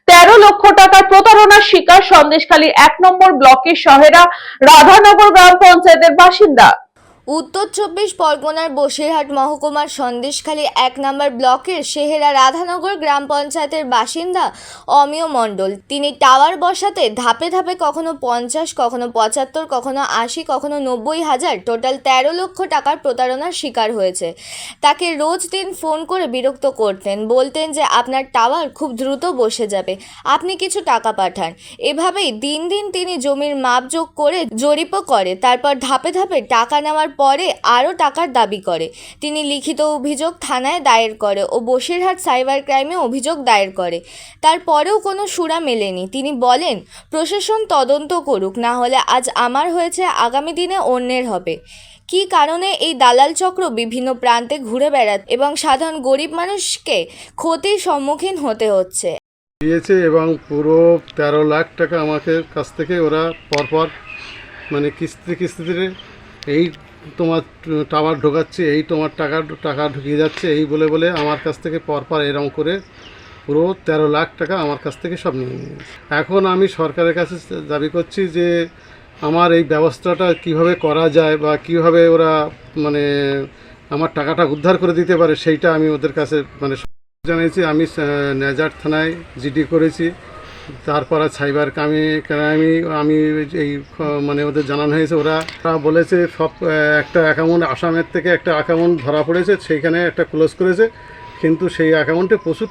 13 লক্ষ টাকার প্রতারণার শিকার সন্দেশখালী 1 নম্বর ব্লকের সহেরা রাধানগর গ্রাম পঞ্চায়েতের বাসিন্দা। উত্তর 24 পরগনার বসিরহাট মহকুমার সন্দেশখালী 1 নম্বর ব্লকের সেহেরা রাধানগর গ্রাম পঞ্চায়েতের বাসিন্দা অমিয় মণ্ডল। তিনি টাওয়ার বসাতে ধাপে ধাপে কখনো 50, কখনো 75, কখনো 80, কখনো 90,000 টোটাল 13 লক্ষ টাকার প্রতারণার শিকার হয়েছে। তাকে রোজ দিন ফোন করে বিরক্ত করতেন, বলতেন যে আপনার টাওয়ার খুব দ্রুত বসে যাবে, আপনি কিছু টাকা পাঠান। এভাবেই দিন দিন তিনি জমির মাপজোক করে জরিপও করে, তারপর ধাপে ধাপে টাকা নেওয়ার পরে আরও টাকার দাবি করে। তিনি লিখিত অভিযোগ থানায় দায়ের করে ও বসিরহাট সাইবার ক্রাইমে অভিযোগ দায়ের করে। তারপরেও কোনো সুরা মেলেনি। তিনি বলেন, প্রশাসন তদন্ত করুক, না হলে আজ আমার হয়েছে আগামী দিনে অন্যের হবে। কী কারণে এই দালাল চক্র বিভিন্ন প্রান্তে ঘুরে বেড়াচ্ছে এবং সাধারণ গরিব মানুষকে ক্ষতির সম্মুখীন হতে হচ্ছে। দিয়েছে এবং পুরো 13 লাখ টাকা আমাকে কাছ থেকে ওরা পরপর মানে কিস্তিতে এই তোমার টাওয়ার ঢোকাচ্ছে, এই তোমার টাকা ঢুকিয়ে যাচ্ছে, এই বলে বলে আমার কাছ থেকে পরপর এরকম করে পুরো 13 লাখ টাকা আমার কাছ থেকে সব নিয়ে নিয়েছে। এখন আমি সরকারের কাছে দাবি করছি যে আমার এই ব্যবস্থাটা কিভাবে করা যায় বা কিভাবে ওরা মানে আমার টাকাটা উদ্ধার করে দিতে পারে, সেইটা আমি ওদের কাছে মানে জানিয়েছি। আমি নেজার থানায় জিডি করেছি, তারপর সাইবার ক্রাইমে আমি এই মানে ওদের জানানো হয়েছে। ওরা বলেছে সব একটা অ্যাকাউন্ট আসামের থেকে একটা অ্যাকাউন্ট ধরা পড়েছে, সেইখানে একটা ক্লোজ করেছে, কিন্তু সেই অ্যাকাউন্টে প্রচুর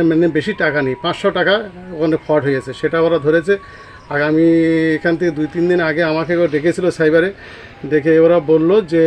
মানে বেশি টাকা নেই, 500 টাকা ওখানে ফ্রড হয়েছে, সেটা ওরা ধরেছে। আগামী এখান থেকে 2-3 দিন আগে আমাকে ডেকেছিল সাইবারে, ডেকে ওরা বলল যে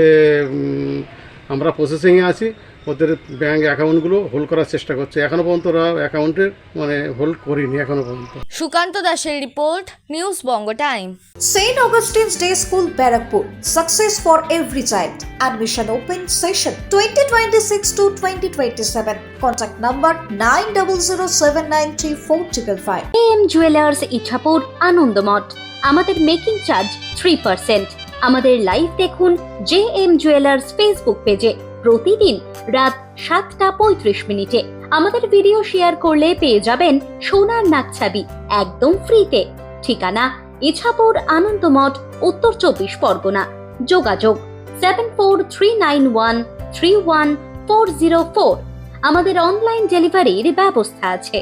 আমরা প্রসেসিংয়ে আছি, ওদের ব্যাঙ্ক অ্যাকাউন্টগুলো হোল্ড করার চেষ্টা করছে। এখনও পর্যন্ত ওরা অ্যাকাউন্টে মানে হোল্ড করিনি এখনও পর্যন্ত। সুকান্ত দাসের report, news Banga time. St. Augustine's Day School, Barakpur. Success for every child. Admission open session 2026 to 2027. Contact number 9007934555. AM Jewelers Ichapur Anandamath. আমাদের মেকিং চার্জ 3%। আমাদের লাইভ দেখুন JM Jewelers ফেসবুক পেজে প্রতিদিন রাত 7:35 আমাদের ভিডিও শেয়ার করলে পেয়ে যাবেন সোনার নাকছাবি একদম ফ্রিতে। ঠিকানা ইছাপুর আনন্দমঠ, উত্তর 24 পরগনা। যোগাযোগ 7439131404। আমাদের অনলাইন ডেলিভারির ব্যবস্থা আছে।